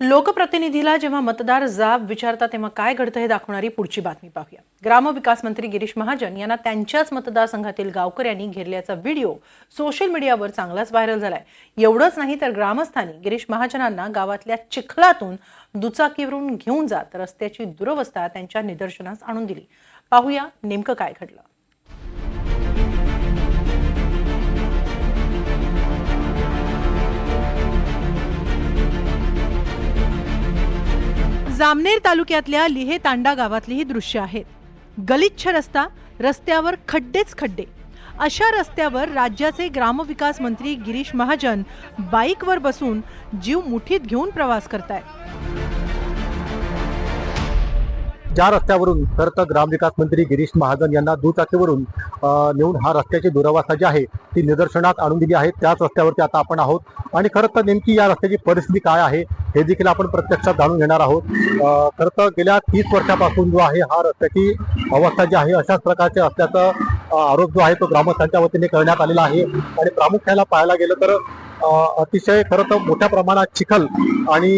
लोकप्रतिनिधीला जेव्हा मतदार जाब विचारतात तेव्हा काय घडतं हे दाखवणारी पुढची बातमी पाहूया। ग्रामविकास मंत्री गिरीश महाजन यांना त्यांच्याच मतदारसंघातील गावकऱ्यांनी घेरल्याचा व्हिडिओ सोशल मीडियावर चांगलाच व्हायरल झालाय। एवढंच नाही तर ग्रामस्थांनी गिरीश महाजनांना गावातल्या चिखलातून दुचाकीवरून घेऊन जात रस्त्याची दुरवस्था त्यांच्या निदर्शनास आणून दिली। पाहूया नेमकं काय घडलं। जामनेर तालुक्यातल्या लिहे तांडा गावातली ही दृश्य आहेत। गलिच्छ रस्ता, रस्त्यावर खड्डेच खड्डे। अशा रस्त्यावर राज्याचे ग्रामविकास मंत्री गिरीश महाजन बाईकवर बसून जीव मुठीत घेऊन प्रवास करतायत। ज्या रस्त्यावरून खरं तर ग्रामविकास मंत्री गिरीश महाजन यांना दुचाकीवरून नेऊन हा रस्त्याची दुरावस्था जी आहे ती निदर्शनात आणून दिली आहे, त्याच रस्त्यावरती आता आपण आहोत आणि खरं तर नेमकी या रस्त्याची परिस्थिती काय आहे हे देखील आपण प्रत्यक्षात जाणून घेणार आहोत। खरं तर गेल्या 30 वर्षापासून जो आहे हा रस्त्याची अवस्था जी आहे अशाच प्रकारच्या असल्याचा आरोप जो आहे तो ग्रामस्थांच्या वतीने करण्यात आलेला आहे आणि प्रामुख्याने पाहायला गेलं तर अतिशय खरं तर मोठ्या प्रमाणात चिखल आणि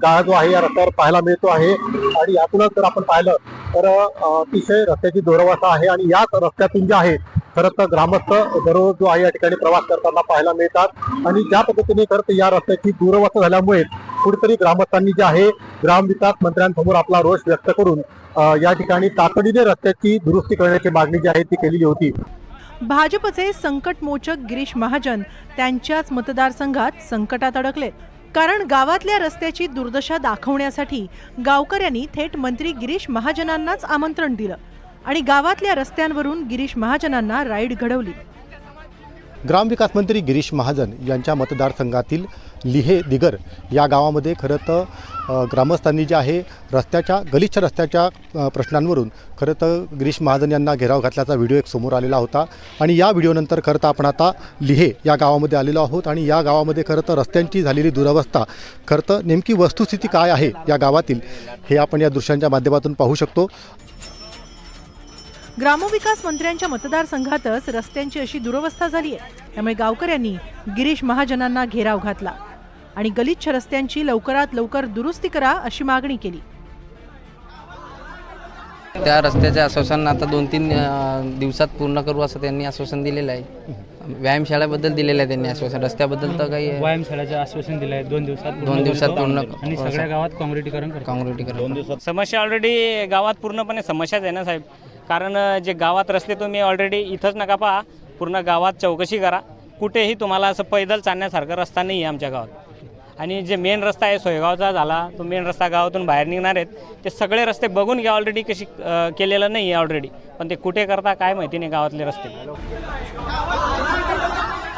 गाळ जो आहे या रस्त्यावर पाहायला मिळतो आहे आणि यातूनच जर आपण पाहिलं तर अतिशय रस्त्याची दुरावस्था आहे आणि याच रस्त्यातून जे आहे खरं तर ग्रामस्थ दररोज जो आहे या ठिकाणी प्रवास करताना पाहायला मिळतात आणि ज्या पद्धतीने खरं तर या रस्त्याची दुरावस्था झाल्यामुळे कुठेतरी ग्रामस्थांनी जे आहे ग्रामविकास मंत्र्यांसमोर आपला रोष व्यक्त करून या ठिकाणी तातडीने रस्त्याची दुरुस्ती करण्याची मागणी जी आहे ती केलेली होती। भाजपचे संकटमोचक गिरीश महाजन त्यांच्याच मतदारसंघात संकटात अडकले, कारण गावातल्या रस्त्याची दुर्दशा दाखवण्यासाठी गावकऱ्यांनी थेट मंत्री गिरीश महाजनांनाच आमंत्रण दिलं आणि गावातल्या रस्त्यांवरून गिरीश महाजनांना राईड घडवली। ग्रामविकास मंत्री गिरीश महाजन यांच्या मतदारसंघातील लिहे दिगर या गावामध्ये खरं तर ग्रामस्थांनी जे आहे गलिच्छ रस्त्याच्या प्रश्नांवरून खरं तर गिरीश महाजन यांना घेराव घातल्याचा व्हिडिओ एक समोर आलेला होता आणि या व्हिडिओनंतर खरं तर आपण आता लिहे या गावामध्ये आलेलो आहोत आणि या गावामध्ये खरं तर रस्त्यांची झालेली दुरावस्था खरं तर नेमकी वस्तुस्थिती काय आहे या गावातील हे आपण या दृश्यांच्या माध्यमातून पाहू शकतो। ग्रामविकास मंत्र्यांच्या मतदारसंघातच रस्त्यांची अशी दुरवस्था झाली आहे, त्यामुळे गावकऱ्यांनी गिरीश महाजनांना घेराव घातला आणि गलिच्छ रस्त्यांची लवकरात लवकर दुरुस्ती करा अशी मागणी केली। त्या रस्त्याचे आश्वासन आता 2-3 दिवसात पूर्ण करू असं त्यांनी आश्वासन दिलेलं आहे। व्यायामशाळेबद्दल दिलेलं आहे त्यांनी आश्वासन, रस्त्याबद्दल तर काही व्यायामशाळेचे आश्वासन दिलं आहे 2 दिवसात पूर्ण आणि सगळ्या गावात काँक्रिटीकरण। समस्या ऑलरेडी गावात पूर्णपणे समस्याच आहे ना साहेब, कारण जे गावात रस्ते तुम्ही ऑलरेडी इथंच नका पहा, पूर्ण गावात चौकशी करा, कुठेही तुम्हाला असं पैदल चालण्यासारखा रस्ता नाही आहे आमच्या गावात। आणि जे मेन रस्ता आहे सोयगावचा झाला तो मेन रस्ता गावातून बाहेर निघणार आहेत ते सगळे रस्ते बघून घ्या, ऑलरेडी कशी केलेलं नाही आहे ऑलरेडी, पण ते कुठे करता काय माहिती नाही गावातले रस्ते।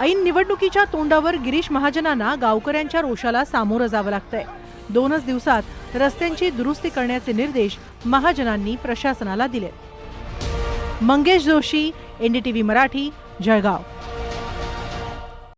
ऐन निवडणुकीच्या तोंडावर गिरीश महाजनांना गावकऱ्यांच्या रोषाला सामोरं जावं लागतंय। 2च दिवसात रस्त्यांची दुरुस्ती करण्याचे निर्देश महाजनांनी प्रशासनाला दिले। मंगेश जोशी, NDTV मराठी, जळगाव।